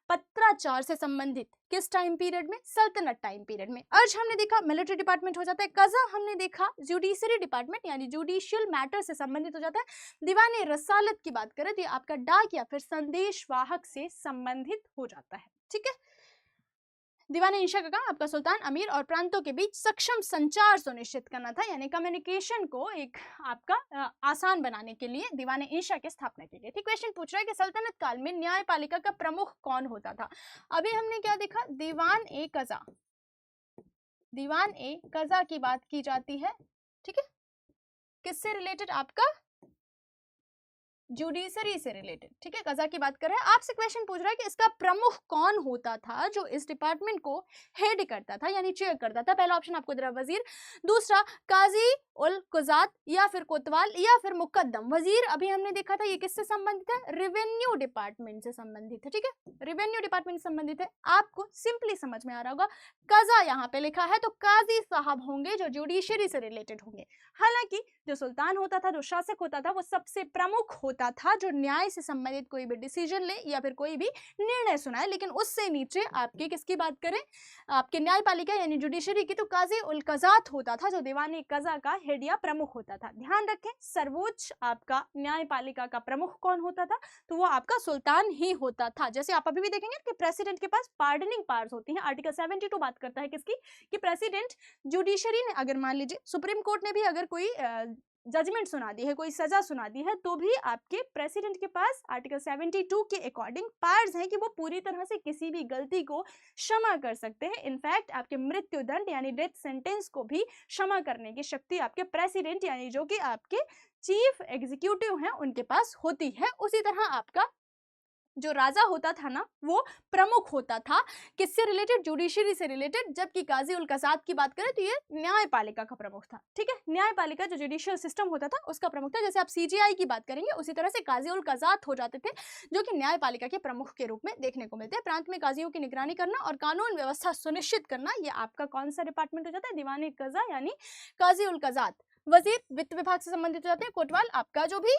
पत्राचार से संबंधित। किस टाइम पीरियड में, सल्तनत टाइम पीरियड में। अर्ज हमने देखा मिलिट्री डिपार्टमेंट हो जाता है। कजा हमने देखा जुडिशरी डिपार्टमेंट यानी जुडिशियल मैटर से संबंधित हो जाता है। दीवाने रसालत की बात करें तो आपका डाक या फिर संदेश वाहक से संबंधित हो जाता है। ठीक है, दीवाने इंशा का काम आपका सुल्तान, अमीर और प्रांतों के बीच सक्षम संचार सुनिश्चित करना था, यानी कम्युनिकेशन को एक आपका आसान बनाने के लिए दीवाने इंशा की स्थापना की गई थी। क्वेश्चन पूछ रहा है कि सल्तनत काल में न्यायपालिका का प्रमुख कौन होता था। अभी हमने क्या देखा, दीवान ए कजा, दीवान ए कजा की बात की जाती है, ठीक है, किससे रिलेटेड, आपका जुडिशरी से रिलेटेड, ठीक है, कजा की बात कर रहे हैं। आपसे क्वेश्चन पूछ रहा है कि इसका प्रमुख कौन होता था जो इस डिपार्टमेंट को हेड करता था यानी चेयर करता था। पहला ऑप्शन आपको दे रहा है वजीर, दूसरा काजी उल कुजात या फिर कोतवाल या फिर मुकद्दम। वजीर अभी हमने देखा था ये किससे संबंधित है, रिवेन्यू डिपार्टमेंट से संबंधित है, ठीक है, रिवेन्यू डिपार्टमेंट से संबंधित है। आपको सिंपली समझ में आ रहा होगा, कजा यहाँ पे लिखा है तो काजी साहब होंगे जो जुडिशरी से रिलेटेड होंगे। हालांकि जो सुल्तान होता था, जो शासक होता था, वो सबसे प्रमुख होता था जो न्याय से संबंधित कोई भी डिसीजन ले या फिर कोई भी निर्णय सुनाए। लेकिन उससे नीचे आपके किसकी बात करें, आपके न्यायपालिका यानी जुडिशरी की, तो काजी उल कजात होता था जो दीवाने कजा का हेड या प्रमुख होता था। ध्यान रखें, सर्वोच्च आपका न्यायपालिका का प्रमुख कौन होता था, तो वो आपका सुल्तान ही होता था। जैसे आप अभी भी देखेंगे कि प्रेसिडेंट के पास पार्डनिंग पावर्स होती हैं। आर्टिकल 72 बात करता है किसकी, कि प्रेसिडेंट, जुडिशरी ने अगर मान लीजिए सुप्रीम कोर्ट ने भी अगर कोई जजमेंट सुना दी है, कोई सजा सुना दी है, तो भी आपके प्रेसिडेंट के पास आर्टिकल 72 के अकॉर्डिंग पावर्स हैं कि वो पूरी तरह से किसी भी गलती को क्षमा कर सकते हैं। इनफैक्ट आपके मृत्यु दंड यानी डेथ सेंटेंस को भी क्षमा करने की शक्ति आपके प्रेसिडेंट यानी जो कि आपके चीफ एग्जीक्यूटिव हैं उनके पास होती है। उसी तरह आपका जो राजा होता था ना, वो प्रमुख होता था किससे रिलेटेड, जुडिशरी से रिलेटेड। जबकि काजी उल कसात की बात करें तो ये न्यायपालिका का प्रमुख था, ठीक है, न्यायपालिका जो जुडिशियल सिस्टम होता था उसका प्रमुख था। जैसे आप सीजीआई की बात करेंगे उसी तरह से काजी उल कसात हो जाते थे जो कि न्यायपालिका के प्रमुख के रूप में देखने को मिलते हैं। प्रांत में काजियों की निगरानी करना और कानून व्यवस्था सुनिश्चित करना, ये आपका कौन सा डिपार्टमेंट हो जाता है, दीवाने कजा यानी काजी उल कसात। वजीर वित्त विभाग से संबंधित हो जाते हैं। कोतवाल आपका जो भी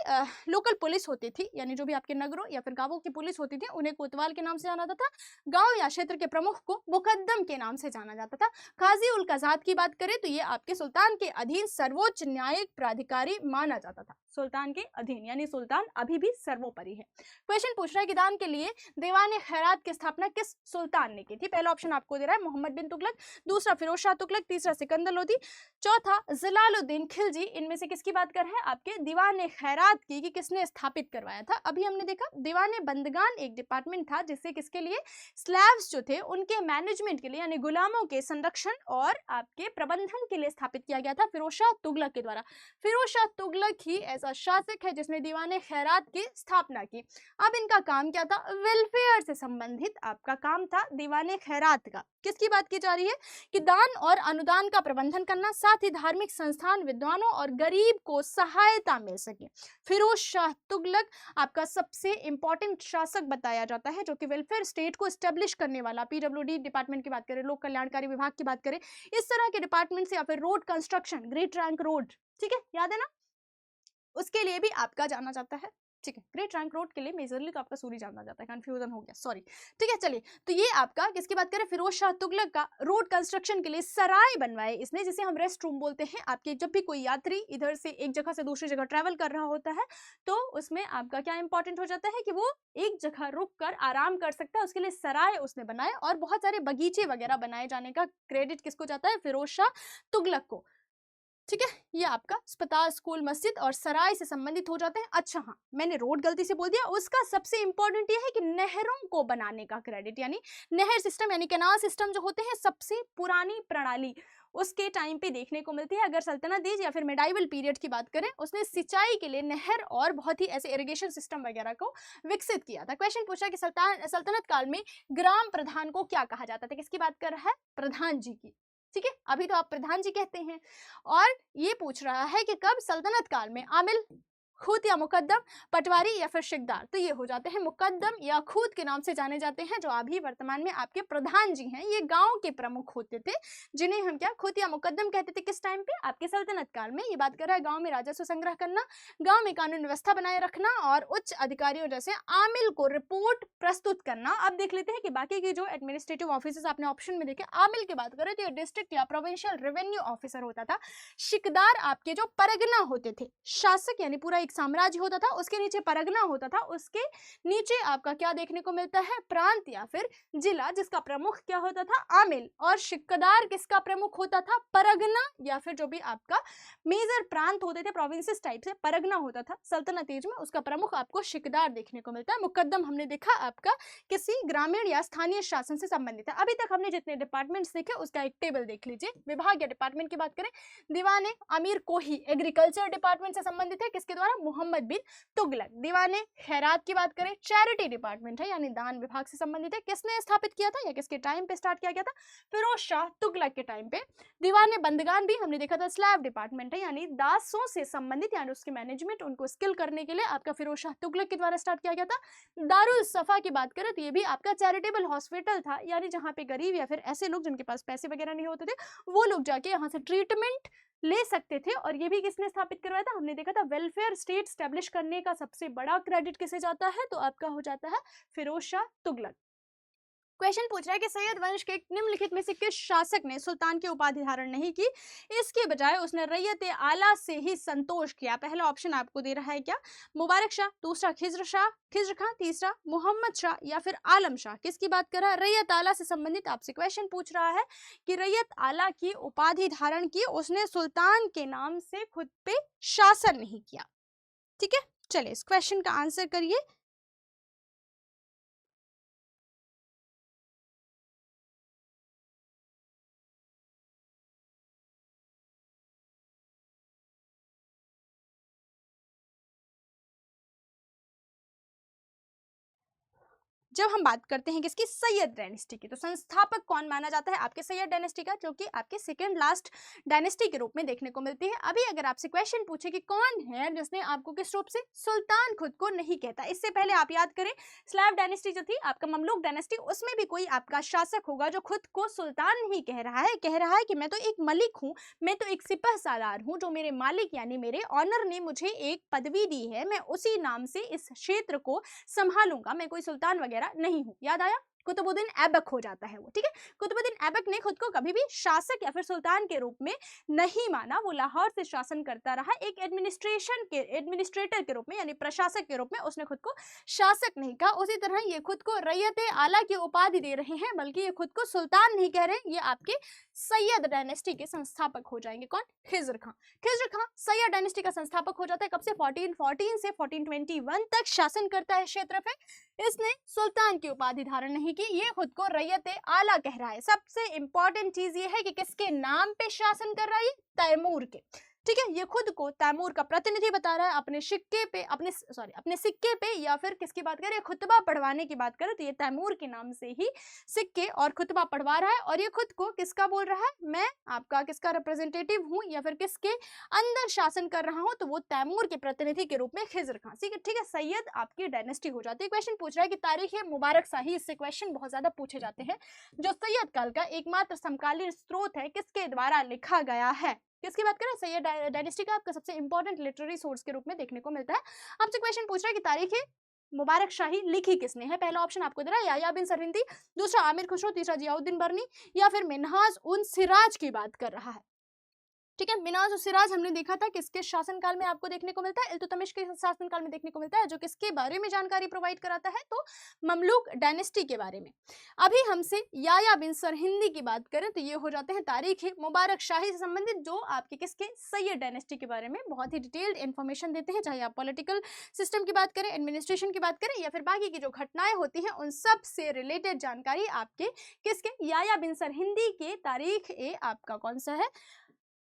लोकल पुलिस होती थी यानी जो भी आपके नगरों या फिर गांवों की पुलिस होती थी उन्हें कोतवाल के नाम से जाना जाता था। गांव या क्षेत्र के प्रमुख को मुकद्दम के नाम से जाना जाता था। काजी उल कजात की बात करें तो ये आपके सुल्तान के अधीन सर्वोच्च न्यायिक प्राधिकारी माना जाता था। सुल्तान के अधीन यानी सुल्तान अभी भी सर्वोपरि है। क्वेश्चन पूछ रहा है कि दान के लिए दीवान खैरात की स्थापना किस सुल्तान ने की थी। पहला ऑप्शन आपको दे रहा है मोहम्मद बिन तुगलक, दूसरा फिरोज शाह तुगलक, तीसरा सिकंदर लोदी, चौथा जलालुद्दीन खिलजी। इनमें से किसकी बात कर रहे हैं, आपके दीवान खैरात की, कि किसने स्थापित करवाया था। अभी हमने देखा दीवान बंदगान एक डिपार्टमेंट था जिससे किसके लिए, स्लैव्स जो थे उनके मैनेजमेंट के लिए यानी गुलामों के संरक्षण और आपके प्रबंधन के लिए स्थापित किया गया था फिरोज शाह तुगलक के द्वारा। फिरोज शाह तुगलक ही ऐसा शासक है जिसने दीवान खैरात की स्थापना की। अब इनका काम क्या था, वेलफेयर से संबंधित आपका काम था दीवान खैरात का। किसकी बात की जा रही है, कि दान और अनुदान का प्रबंधन करना, साथ ही धार्मिक संस्थान, विद्वानों और गरीब को सहायता मिल सके। फिरोज शाह तुगलक आपका सबसे इंपॉर्टेंट शासक बताया जाता है जो कि वेलफेयर स्टेट को स्टेब्लिश करने वाला, पीडब्ल्यूडी डिपार्टमेंट की बात करें, लोक कल्याणकारी विभाग की बात करें, इस तरह के डिपार्टमेंट से, या फिर road construction, great trunk road, ठीक है, याद है ना, उसके लिए भी आपका जाना जाता है। ठीक है, ग्रेट ट्रंक रोड के लिए मेजरली तो आपका सूरी जाना जाता है, कंफ्यूजन हो गया, सॉरी। ठीक है, चलिए, तो ये आपका किसकी बात करें, फिरोज शाह तुगलक का रोड कंस्ट्रक्शन के लिए सराय बनवाए इसने, जिसे हम रेस्ट रूम बोलते हैं। आपके जब भी कोई यात्री इधर से एक जगह से दूसरी जगह ट्रैवल कर रहा होता है तो उसमें आपका क्या इंपॉर्टेंट हो जाता है कि वो एक जगह रुक कर आराम कर सकता है, उसके लिए सराय उसने बनाए। और बहुत सारे बगीचे वगैरह बनाए जाने का क्रेडिट किसको जाता है, फिरोज शाह तुगलक को। ठीक है, ये आपका अस्पताल, स्कूल, मस्जिद और सराय से संबंधित हो जाते हैं। अच्छा हाँ, मैंने रोड गलती से बोल दिया, उसका सबसे इंपॉर्टेंट ये है कि नहरों को बनाने का क्रेडिट, यानी नहर सिस्टम यानी कैनाल सिस्टम जो होते हैं, सबसे पुरानी प्रणाली उसके टाइम पे देखने को मिलती है। अगर सल्तनत एज या फिर मेडाइवल पीरियड की बात करें, उसने सिंचाई के लिए नहर और बहुत ही ऐसे इरिगेशन सिस्टम वगैरह को विकसित किया था। क्वेश्चन पूछा कि सल्तनत काल में ग्राम प्रधान को क्या कहा जाता था। किसकी बात कर रहा है, प्रधान जी की। ठीक है, अभी तो आप प्रधान जी कहते हैं। और ये पूछ रहा है कि कब सल्तनत काल में आमिल, खूत या मुकद्दम, पटवारी या फिर शिकदार, तो ये हो जाते हैं मुकद्दम या खूत के नाम से जाने जाते हैं, जो अभी वर्तमान में आपके प्रधान जी हैं। ये गांव के प्रमुख होते थे जिन्हें हम क्या, खूत या मुकद्दम कहते थे। किस टाइम पे, आपके सल्तनत काल में। ये बात कर रहा है गांव में राजस्व संग्रह करना, गांव में कानून व्यवस्था बनाए रखना और उच्च अधिकारियों जैसे आमिल को रिपोर्ट प्रस्तुत करना। अब देख लेते हैं कि बाकी की जो एडमिनिस्ट्रेटिव ऑफिसर्स आपने ऑप्शन में देखे, आमिल की बात करें तो ये डिस्ट्रिक्ट या प्रोविंशियल रेवेन्यू ऑफिसर होता था। शिकदार आपके जो परगना होते थे, शासक यानी पूरा एक साम्राज्य होता था, उसके नीचे परगना होता था, उसके नीचे आपका क्या देखने को मिलता है, प्रांत या फिर जिला, जिसका प्रमुख क्या होता था, आमिल, और शिक्कदार किसका प्रमुख होता था, परगना, या फिर जो भी आपका मेजर प्रांत होते थे प्रोविंसेस टाइप से, परगना होता था सल्तनत एज में, उसका प्रमुख आपको शिकदार देखने को मिलता है। मुकद्दम हमने देखा आपका किसी ग्रामीण या स्थानीय शासन से संबंधित है। अभी तक हमने जितने डिपार्टमेंट्स देखे उसका एक टेबल देख लीजिए। विभाग या डिपार्टमेंट की बात करें, दीवाने अमीर कोही एग्रीकल्चर डिपार्टमेंट से संबंधित है, किसके द्वारा, मोहम्मद बिन तुगलक। दीवाने खैरात की बात करें, चैरिटी डिपार्टमेंट है यानी दान विभाग से संबंधित है, किसने स्थापित किया था या किसके टाइम पे स्टार्ट किया गया था, फिरोज शाह तुगलक के टाइम पे। दीवाने बंदगान भी हमने देखा था स्लैब डिपार्टमेंट है यानी दासों से संबंधित यानी उसकी मैनेजमेंट, उनको स्किल करने के लिए आपका फिरोज शाह तुगलक के द्वारा स्टार्ट किया गया था। दारुल सफा की बात करें तो ये भी आपका चैरिटेबल हॉस्पिटल था, यानी जहाँ पे गरीब या फिर ऐसे लोग जिनके पास पैसे वगैरह नहीं होते थे वो लोग जाके यहाँ से ट्रीटमेंट ले सकते थे। और ये भी किसने स्थापित करवाया था, हमने देखा था वेलफेयर स्टेट स्टैब्लिश करने का सबसे बड़ा क्रेडिट किसे जाता है, तो आपका हो जाता है फिरोज शाह तुगलक। क्वेश्चन पूछ रहा है कि सैयद वंश के निम्नलिखित में से किस शासक ने सुल्तान की उपाधि धारण नहीं की, इसके बजाय उसने रैयत आला से ही संतोष किया। पहला ऑप्शन आपको दे रहा है क्या, मुबारक शाह, दूसरा खिज्र खां, तीसरा मोहम्मद शाह या फिर आलम शाह। किसकी बात कर रहा है, रैयत आला से संबंधित आपसे क्वेश्चन पूछ रहा है कि रैयत आला की उपाधि धारण की, उसने सुल्तान के नाम से खुद पे शासन नहीं किया। ठीक है, चलिए इस क्वेश्चन का आंसर करिए। जब हम बात करते हैं किसकी, सैयद डायनेस्टी की, तो संस्थापक कौन माना जाता है आपके सैयद डायनेस्टी का, जो कि आपके सेकंड लास्ट डायनेस्टी के रूप में देखने को मिलती है। अभी अगर आपसे क्वेश्चन पूछे कि कौन है जिसने आपको किस रूप से, सुल्तान खुद को नहीं कहता। इससे पहले आप याद करें स्लैब डायनेस्टी जो थी आपका ममलूक डायनेस्टी, उसमें भी कोई आपका शासक होगा जो खुद को सुल्तान नहीं कह रहा है, कह रहा है कि मैं तो एक मलिक हूँ, मैं तो एक सिपह सालार हूँ, जो मेरे मालिक यानी मेरे ऑनर ने मुझे एक पदवी दी है, मैं उसी नाम से इस क्षेत्र को संभालूंगा, मैं कोई सुल्तान वगैरह नहीं हूं। याद आया, कुतुबुद्दीन ऐबक हो जाता है वो। ठीक है, कुतुबुद्दीन ऐबक ने खुद को कभी भी शासक या फिर सुल्तान के रूप में नहीं माना, वो लाहौर से शासन करता रहा, एक एडमिनिस्ट्रेटर के रूप में यानी प्रशासक के रूप में, उसने खुद को शासक नहीं कहा। उसी तरह ये खुद को रैयत आला की उपाधि दे रहे हैं, बल्कि ये खुद को सुल्तान नहीं कह रहे, ये आपके सैयद डायनेस्टी के संस्थापक हो जाएंगे। कौन, खिज्र खां। खिज्र खां सैयद डायनेस्टी का संस्थापक हो जाता है, कब से, 1414 से 1421 तक शासन करता है क्षेत्र पे। इसने सुल्तान की उपाधि धारण नहीं की, ये खुद को रैयत आला कह रहा है। सबसे इंपॉर्टेंट चीज ये है कि किसके नाम पे शासन कर रहा है, तैमूर के। ठीक है, ये खुद को तैमूर का प्रतिनिधि बता रहा है, अपने सिक्के पे, अपने सिक्के पे, या फिर किसकी बात करें, खुतबा पढ़वाने की बात करें तो ये तैमूर के नाम से ही सिक्के और खुतबा पढ़वा रहा है। और ये खुद को किसका बोल रहा है, मैं आपका किसका रिप्रेजेंटेटिव हूँ या फिर किसके अंदर शासन कर रहा हूँ, तो वो तैमूर के प्रतिनिधि के रूप में खिज्र खां। ठीक है, सैयद आपकी डायनेस्टी हो जाती है। क्वेश्चन पूछ रहा है कि तारीख मुबारक शाही, इससे क्वेश्चन बहुत ज्यादा पूछे जाते हैं, जो सैयद काल का एकमात्र समकालीन स्रोत है, किसके द्वारा लिखा गया है। किसकी बात करें, सैयद डायनेस्टी का आपका सबसे इंपॉर्टेंट लिटरेरी सोर्स के रूप में देखने को मिलता है। आपसे क्वेश्चन पूछ रहा है कि तारीख मुबारक शाही लिखी किसने है। पहला ऑप्शन आपको दे रहा है याह्या बिन सरहिंदी, दूसरा आमिर खुसरो, तीसरा जियाउद्दीन बर्नी या फिर मिन्हाज उन सिराज की बात कर रहा है। ठीक है, मिन्हाज और सिराज हमने देखा था किसके शासनकाल में आपको देखने को मिलता है, इल्तुतमिश के शासनकाल में देखने को मिलता है, जो किसके बारे में जानकारी प्रोवाइड कराता है, तो ममलूक डायनेस्टी के बारे में। अभी हमसे याह्या बिन सरहिंदी की बात करें तो ये हो जाते हैं तारीख मुबारक शाही से संबंधित, जो आपके किसके, सैयद डायनेस्टी के बारे में बहुत ही डिटेल्ड इन्फॉर्मेशन देते हैं, चाहे आप पॉलिटिकल सिस्टम की बात करें, एडमिनिस्ट्रेशन की बात करें, या फिर बाकी की जो घटनाएं होती हैं उन सब से रिलेटेड जानकारी आपके किसके, याह्या बिन सरहिंदी के तारीख आपका कौन सा है,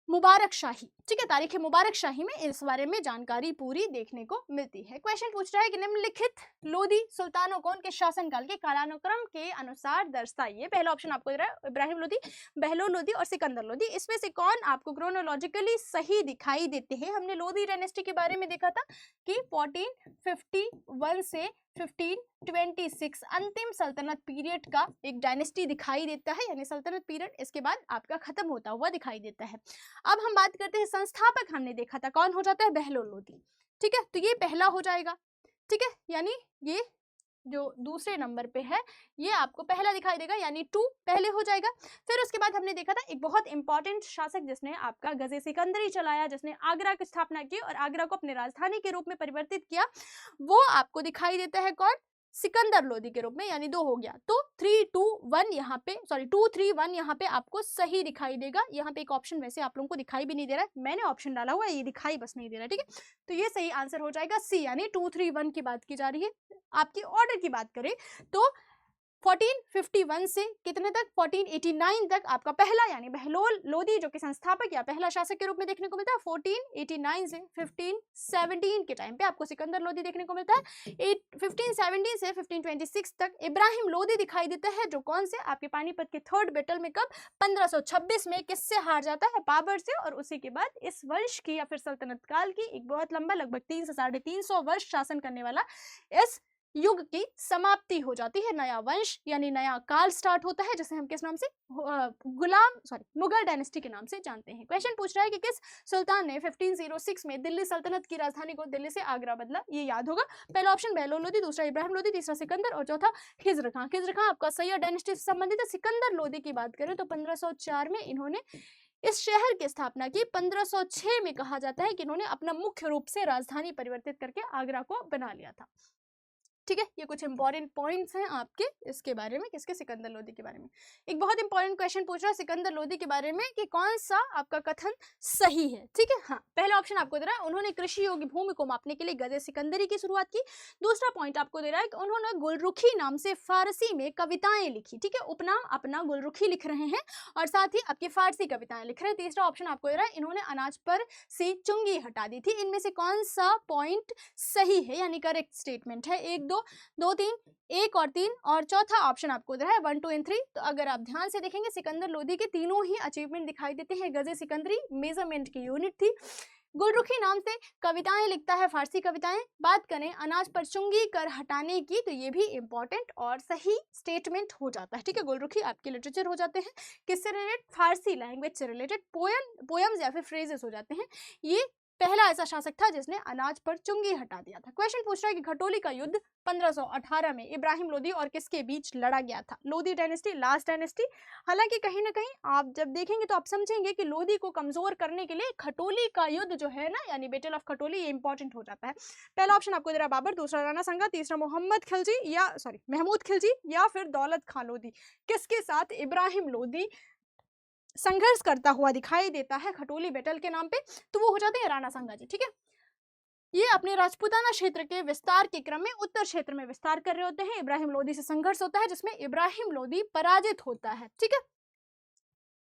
मुबारक शाही। ठीक है, तारीख मुबारक शाही में इस बारे में जानकारी पूरी देखने को मिलती है। क्वेश्चन पूछ रहा है कि निम्नलिखित लोधी सुल्तानों को उनके शासनकाल के कालानुक्रम के अनुसार दर्शाइए। पहला ऑप्शन आपको दे रहा है इब्राहिम लोधी, बहलोल लोधी और सिकंदर लोधी। इसमें से कौन आपको क्रोनोलॉजिकली सही दिखाई देते हैं। हमने लोधी डायनेस्टी के बारे में देखा था कि 1451 से 1526 अंतिम सल्तनत पीरियड का एक डायनेस्टी दिखाई देता है, यानी सल्तनत पीरियड इसके बाद आपका खत्म होता हुआ दिखाई देता है। अब हम बात करते हैं संस्थापक, हमने देखा था कौन हो जाता है, बहलोल लोधी। ठीक है, तो ये पहला हो जाएगा। ठीक है, यानी ये जो दूसरे नंबर पे है ये आपको पहला दिखाई देगा, यानी 2 पहले हो जाएगा। फिर उसके बाद हमने देखा था एक बहुत इंपॉर्टेंट शासक जिसने आपका गज़े सिकंदरी चलाया, जिसने आगरा की स्थापना की और आगरा को अपनी राजधानी के रूप में परिवर्तित किया, वो आपको दिखाई देता है कौन? सिकंदर लोदी के रूप में, यानी 2 हो गया। तो 3 2 1 यहाँ पे, सॉरी 2 3 1 यहाँ पे आपको सही दिखाई देगा। यहाँ पे एक ऑप्शन वैसे आप लोगों को दिखाई भी नहीं दे रहा है, मैंने ऑप्शन डाला हुआ है, ये दिखाई बस नहीं दे रहा है, ठीक है। तो ये सही आंसर हो जाएगा सी, यानी 2 3 1 की बात की जा रही है। आपकी ऑर्डर की बात करें तो 1451 से कितने तक, 1489 तक आपका पहला यानी बहलोल लोदी जो कि संस्थापक या पहला शासक के रूप में देखने को मिलता है। 1489 से 1517 के टाइम पे आपको सिकंदर लोदी देखने को मिलता है। 1517 से 1526 तक इब्राहिम लोदी दिखाई देता है, जो कौन से आपके पानीपत के थर्ड बैटल में कब, 1526 में किससे हार जाता है, बाबर से। और उसी के बाद इस वंश की या फिर सल्तनत काल की एक बहुत लंबा, लगभग 3 से 350 वर्ष शासन करने वाला इस युग की समाप्ति हो जाती है। नया वंश यानी नया काल स्टार्ट होता है, जिसे हम किस नाम से, मुगल डायनेस्टी के नाम से जानते हैं। क्वेश्चन पूछ रहा है कि किस सुल्तान ने 1506 में दिल्ली सल्तनत की राजधानी को दिल्ली से आगरा बदला, ये याद होगा। पहला ऑप्शन बहलोल लोदी, दूसरा इब्राहिम लोदी, तीसरा सिकंदर और चौथा खिज्र खां। खिज्र खां आपका सैयद डायनेस्टी से संबंधित है। सिकंदर लोदी की बात करें तो 1504 में इन्होंने इस शहर की स्थापना की। 1506 में कहा जाता है कि इन्होंने अपना मुख्य रूप से राजधानी परिवर्तित करके आगरा को बना लिया था, ठीक है। ये कुछ इंपॉर्टेंट पॉइंट्स हैं आपके इसके बारे में, किसके, सिकंदर लोदी के बारे में। एक बहुत इंपॉर्टेंट क्वेश्चन पूछ रहा है सिकंदर लोदी के बारे में कि कौन सा आपका कथन सही है, ठीक है। हाँ, पहला ऑप्शन आपको दे रहा है उन्होंने कृषि योग्य भूमि को मापने के लिए गजे सिकंदरी की शुरुआत की। दूसरा पॉइंट आपको दे रहा है कि उन्होंने गुलरुखी नाम से फारसी में कविताएं लिखी, ठीक है। उपनाम अपना गुलरुखी लिख रहे हैं और साथ ही आपकी फारसी कविताएं लिख रहे हैं। तीसरा ऑप्शन आपको दे रहा है इन्होंने अनाज पर से चुंगी हटा दी थी। इनमें से कौन सा पॉइंट सही है, यानी करेक्ट स्टेटमेंट है। 1 2 2 3, 1 और 3, और चौथा ऑप्शन आपको दे रहा है 1 2 and 3। तो अगर आप ध्यान से देखेंगे सिकंदर लोदी के तीनों ही अचीवमेंट दिखाई देते हैं। गजे सिकंदरी मेजरमेंट की यूनिट थी, गुलरुखी नाम से कविताएं लिखता है, फारसी कविताएं। बात करें अनाज पर चुंगी कर हटाने की तो ये भी इंपॉर्टेंट और सही स्टेटमेंट हो जाता है, ठीक है। गुलरुखी आपके लिटरेचर हो जाते हैं, किससे रिलेटेड, फारसी लैंग्वेज से रिलेटेड पोयम्स या फिर फ्रेजेस हो जाते हैं। ये पहला ऐसा शासक था जिसने अनाज पर चुंगी हटा दिया था। क्वेश्चन पूछ रहा है कि खटोली का युद्ध 1518 में इब्राहिम लोदी और किसके बीच लड़ा गया था। Lodi dynasty last dynasty. हालांकि कहीं ना कहीं आप जब देखेंगे तो आप समझेंगे कि लोदी को कमजोर करने के लिए खटोली का युद्ध जो है ना, यानी बैटल ऑफ खटोली, ये इंपॉर्टेंट हो जाता है। पहला ऑप्शन आपको दे रहा बाबर, दूसरा राणा संगा, तीसरा महमूद खिलजी या फिर दौलत खान लोदी। किसके साथ इब्राहिम लोदी संघर्ष करता हुआ दिखाई देता है खटोली बैटल के नाम पे, तो वो हो जाते हैं राणा संगा जी, ठीक है। ये अपने राजपूताना क्षेत्र के विस्तार के क्रम में उत्तर क्षेत्र में विस्तार कर रहे होते हैं। इब्राहिम लोदी से संघर्ष होता है जिसमें इब्राहिम लोदी पराजित होता है, ठीक है।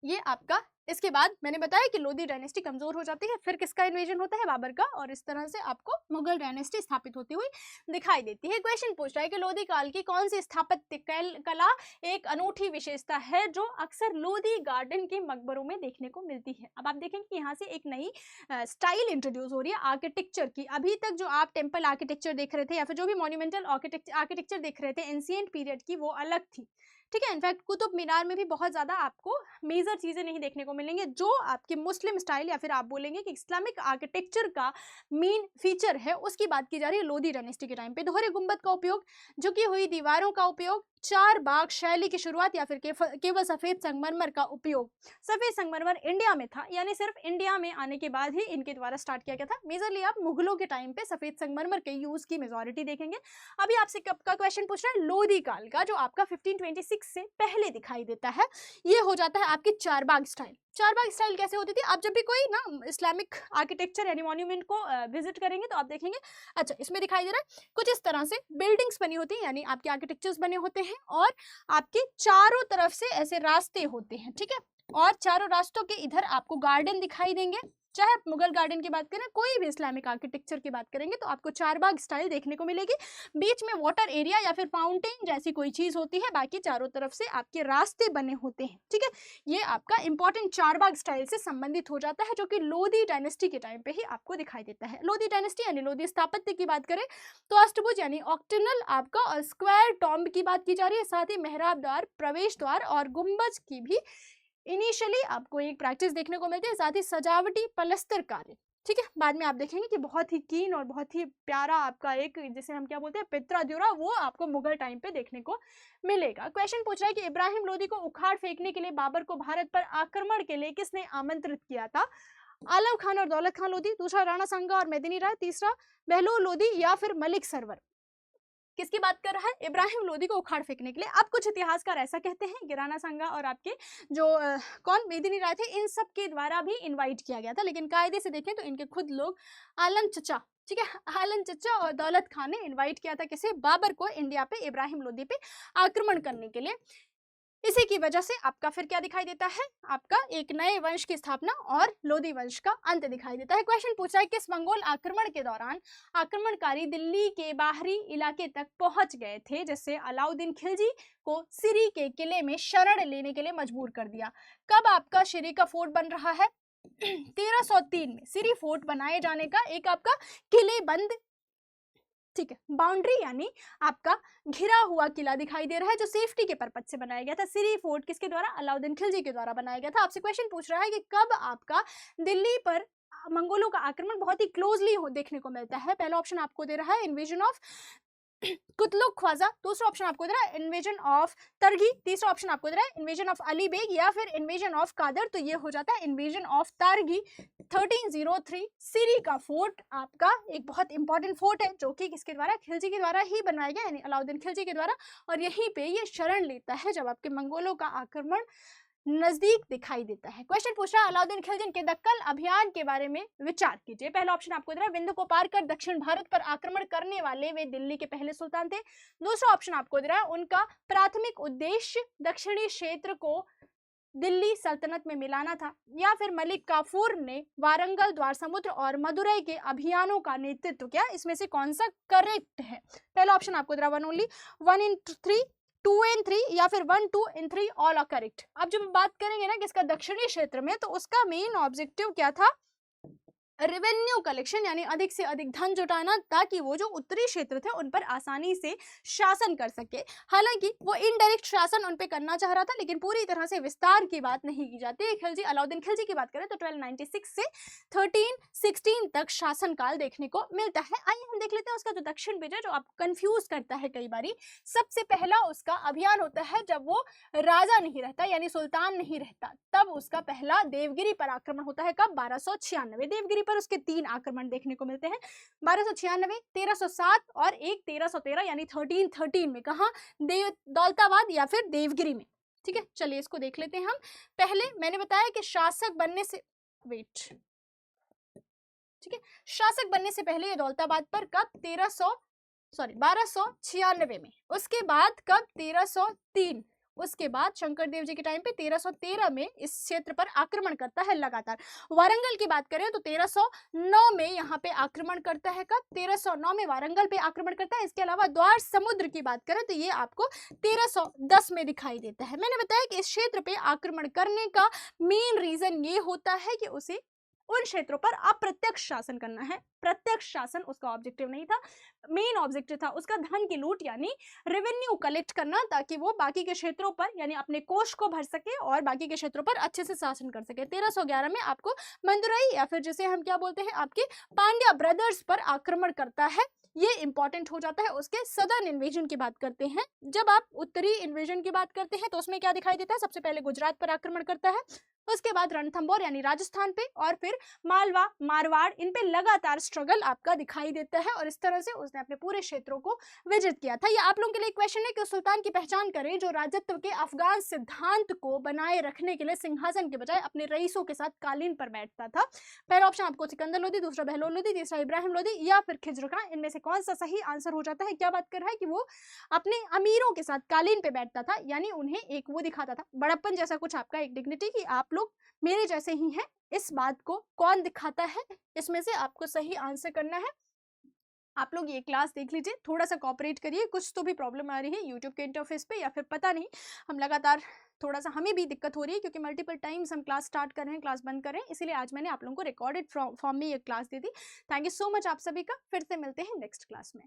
ये आपका, इसके बाद मैंने बताया कि लोदी डायनेस्टी कमजोर हो जाती है, फिर किसका इन्वेजन होता है, बाबर का, और इस तरह से आपको मुगल डायनेस्टी स्थापित होती हुई दिखाई देती है। क्वेश्चन पूछ रहा है कि लोदी काल की कौन सी स्थापत्य कला एक अनूठी विशेषता है जो अक्सर लोदी गार्डन के मकबरों में देखने को मिलती है। अब आप देखेंगे कि यहाँ से एक नई स्टाइल इंट्रोड्यूस हो रही है आर्किटेक्चर की। अभी तक जो आप टेम्पल आर्किटेक्चर देख रहे थे या फिर जो भी मॉन्यूमेंटल आर्किटेक्चर देख रहे थे एंशिएंट पीरियड की, वो अलग थी, ठीक है। इनफैक्ट कुतुब मीनार में भी बहुत ज्यादा आपको मेजर चीजें नहीं देखने को मिलेंगे। जो आपके मुस्लिम स्टाइल या फिर आप बोलेंगे कि इस्लामिक आर्किटेक्चर का मेन फीचर है, उसकी बात की जा रही है लोदी डायनेस्टी के टाइम पे। दोहरे गुंबद का उपयोग, झुकी हुई दीवारों का उपयोग, 4 बाग शैली की शुरुआत या फिर केवल सफेद संगमरमर का उपयोग। सफेद संगमरमर इंडिया में था, यानी सिर्फ इंडिया में आने के बाद ही इनके द्वारा स्टार्ट किया गया था। मेजरली आप मुगलों के टाइम पे सफेद संगमरमर के यूज की मेजॉरिटी देखेंगे। अभी आपसे कब का क्वेश्चन पूछ रहा है, लोदी काल का, जो आपका 1526 से पहले दिखाई देता है। ये हो जाता है आपकी 4 बाग स्टाइल। 4 बाग स्टाइल कैसे होती थी, आप जब भी कोई ना इस्लामिक आर्किटेक्चर यानी मॉन्यूमेंट को विजिट करेंगे तो आप देखेंगे, अच्छा इसमें दिखाई दे रहा है कुछ इस तरह से बिल्डिंग्स बनी होती हैं, यानी आपके आर्किटेक्चर्स बने होते हैं और आपके चारों तरफ से ऐसे रास्ते होते हैं, ठीक है। और चारों रास्तों के इधर आपको गार्डन दिखाई देंगे। चाहे आप मुगल गार्डन की बात करें, कोई भी इस्लामिक आर्किटेक्चर की बात करेंगे तो आपको 4 बाग स्टाइल देखने को मिलेगी। बीच में वाटर एरिया या फिर फाउंटेन जैसी कोई चीज होती है, बाकी चारों तरफ से आपके रास्ते बने होते हैं, ठीक है। ये आपका इंपॉर्टेंट 4 बाग स्टाइल से संबंधित हो जाता है, जो कि लोदी डायनेस्टी के टाइम पे ही आपको दिखाई देता है। लोदी डायनेस्टी यानी लोदी स्थापत्य की बात करें तो अष्टभुज यानी ऑक्टेनल आपका और स्क्वायर टॉम्ब की बात की जा रही है। साथ ही मेहराब द्वार, प्रवेश द्वार और गुंबज की भी इनिशियली आपको एक प्रैक्टिस देखने को मिलती है। साथ ही सजावटी पलस्तर कार्य, ठीक है, बाद में आप देखेंगे कि बहुत ही कीन और बहुत ही प्यारा आपका एक, जिसे हम क्या बोलते हैं, पित्राद्युरा, वो आपको मुगल टाइम पे देखने को मिलेगा। क्वेश्चन पूछ रहा है कि इब्राहिम लोदी को उखाड़ फेंकने के लिए बाबर को भारत पर आक्रमण के लिए किसने आमंत्रित किया था? आलम खान और दौलत खान लोदी, दूसरा राणा सांगा और मेदिनी राय, तीसरा बहलोल लोदी या फिर मलिक सरवर। किसकी बात कर रहा है? इब्राहिम लोदी को उखाड़ फेंकने के लिए। अब कुछ इतिहासकार ऐसा कहते हैं कि राणा सांगा और आपके जो कौन मेदिनी राय थे, इन सब के द्वारा भी इनवाइट किया गया था, लेकिन कायदे से देखें तो इनके खुद लोग आलम चचा, ठीक है, आलम चचा और दौलत खान ने इनवाइट किया था किसे? बाबर को, इंडिया पे इब्राहिम लोदी पे आक्रमण करने के लिए। इसी की वजह से आपका फिर क्या दिखाई देता है? आपका एक नए वंश की स्थापना और लोदी वंश का अंत दिखाई देता है। क्वेश्चन पूछा है किस मंगोल आक्रमण के दौरान आक्रमणकारी दिल्ली के बाहरी इलाके तक पहुंच गए थे, जिससे अलाउद्दीन खिलजी को सिरी के किले में शरण लेने के लिए मजबूर कर दिया? कब आपका सिरी का फोर्ट बन रहा है? 1303 में सिरी फोर्ट बनाए जाने का एक आपका किले बंद, ठीक है, बाउंड्री यानी आपका घिरा हुआ किला दिखाई दे रहा है, जो सेफ्टी के पर्पज से बनाया गया था। सिरी फोर्ट किसके द्वारा? अलाउद्दीन खिलजी के द्वारा बनाया गया था। आपसे क्वेश्चन पूछ रहा है कि कब आपका दिल्ली पर मंगोलों का आक्रमण बहुत ही क्लोजली देखने को मिलता है? पहला ऑप्शन आपको दे रहा है इन्वेजन ऑफ कुतलुक ख्वाजा, दूसरा ऑप्शन आपको दे रहा है इन्वेजन ऑफ तरगी, तीसरा ऑप्शन आपको दे रहा है इन्वेजन ऑफ अली बेग या फिर इन्वेजन ऑफ कादर। तो ये हो जाता है इन्वेजन ऑफ तारगी। 1303 सिरी का फोर्ट आपका एक बहुत इंपॉर्टेंट फोर्ट है, जो कि किसके द्वारा? खिलजी के द्वारा ही बनवाया गया, यानी अलाउद्दीन खिलजी के द्वारा, और यहीं पे ये शरण लेता है जब आपके मंगोलों का आक्रमण नजदीक दिखाई देता है। क्वेश्चन पूछ रहा है अलाउद्दीन खिलजी के दक्कन अभियान के बारे में विचार कीजिए। पहला ऑप्शन आपको दे रहा है विंध्य को पार कर दक्षिण भारत पर आक्रमण करने वाले वे दिल्ली के पहले सुल्तान थे। दूसरा ऑप्शन आपको दे रहा है उनका प्राथमिक उद्देश्य दक्षिणी क्षेत्र को दिल्ली सल्तनत में मिलाना था, या फिर मलिक काफूर ने वारंगल, द्वार समुद्र और मदुरई के अभियानों का नेतृत्व किया। इसमें से कौन सा करेक्ट है? पहला ऑप्शन आपको दे रहा है 1 ओनली, 1 इन 3, 2 इन 3 या फिर 1 2 इन 3 ऑल आर करेक्ट। अब जब हम बात करेंगे ना किसका दक्षिणी क्षेत्र में, तो उसका मेन ऑब्जेक्टिव क्या था? रेवेन्यू कलेक्शन, यानी अधिक से अधिक धन जुटाना, ताकि वो जो उत्तरी क्षेत्र थे उन पर आसानी से शासन कर सके। हालांकि वो इनडायरेक्ट शासन उन पे करना चाह रहा था, लेकिन पूरी तरह से विस्तार की बात नहीं की जाती। खिलजी, अलाउद्दीन खिलजी की बात करें तो 1296 से 1316 तक शासनकाल देखने को मिलता है। आइए हम देख लेते हैं उसका जो दक्षिण पेज है, जो आपको कंफ्यूज करता है कई बारी। सबसे पहला उसका अभियान होता है जब वो राजा नहीं रहता, यानी सुल्तान नहीं रहता, तब उसका पहला देवगिरी पर आक्रमण होता है। कब? 1296। देवगिरी पर उसके 3 आक्रमण देखने को मिलते हैं, 1296, 1307 और एक 1313, यानी 1313 में। कहा? दौलताबाद या फिर देवगिरी में। ठीक है, चलिए इसको देख लेते हैं हम। पहले मैंने बताया कि शासक बनने से ठीक है, शासक बनने से पहले ये दौलताबाद पर कब? 1296 में। उसके बाद कब? 1303। उसके बाद शंकरदेव जी के टाइम पे 1313 में इस क्षेत्र पर आक्रमण करता है लगातार। वारंगल की बात करें तो 1309 में यहाँ पे आक्रमण करता है। कब? 1309 में वारंगल पे आक्रमण करता है। इसके अलावा द्वार समुद्र की बात करें तो ये आपको 1310 में दिखाई देता है। मैंने बताया कि इस क्षेत्र पे आक्रमण करने का मेन रीजन ये होता है कि उसे उन क्षेत्रों पर अप्रत्यक्ष शासन करना है। प्रत्यक्ष शासन उसका ऑब्जेक्टिव नहीं था, मेन ऑब्जेक्टिव था उसका धन की लूट, यानी रेवेन्यू कलेक्ट करना, ताकि वो बाकी के क्षेत्रों पर, यानी अपने कोष को भर सके और बाकी के क्षेत्रों पर अच्छे से शासन कर सके। 1311 में आपको मंदुरई या फिर जिसे हम क्या बोलते हैं, आपके पांड्या ब्रदर्स पर आक्रमण करता है। ये इंपॉर्टेंट हो जाता है। उसके सदर्न इन्वेजन की बात करते हैं। जब आप उत्तरी इन्वेजन की बात करते हैं तो उसमें क्या दिखाई देता है? सबसे पहले गुजरात पर आक्रमण करता है, उसके बाद रणथंबोर यानी राजस्थान पे, और फिर मालवा, मारवाड़, इन पे लगातार स्ट्रगल आपका दिखाई देता है, और इस तरह से उसने अपने पूरे क्षेत्रों को विजिट किया था। ये आप लोगों के लिए क्वेश्चन है कि सुल्तान की पहचान करें जो राजत्व के अफगान सिद्धांत को बनाए रखने के लिए सिंहासन के बजाय अपने रईसों के साथ कालीन पर बैठता था। पहला ऑप्शन आपको सिकंदर लोदी, दूसरा बहलोल लोदी, तीसरा इब्राहिम लोदी या फिर खिज्र खां। इनमें से कौन सा सही आंसर हो जाता है? क्या बात कर रहा है कि वो अपने अमीरों के साथ कालीन पे बैठता था, यानी उन्हें एक वो दिखाता था बड़प्पन जैसा कुछ, आपका एक डिग्निटी कि आप लोग मेरे जैसे ही हैं। इस बात को कौन दिखाता है? इसमें से आपको सही आंसर करना है। आप लोग ये क्लास देख लीजिए, थोड़ा सा कॉपरेट करिए। कुछ तो भी प्रॉब्लम आ रही है यूट्यूब के इंटरफेस पे, या फिर पता नहीं, हम लगातार थोड़ा सा हमें भी दिक्कत हो रही है, क्योंकि मल्टीपल टाइम्स हम क्लास स्टार्ट कर रहे हैं, क्लास बंद कर रहे हैं, इसीलिए आज मैंने आप लोगों को रिकॉर्डेड फॉर्म में ये class they the. Thank you so much आप सभी का। फिर से मिलते हैं नेक्स्ट क्लास में।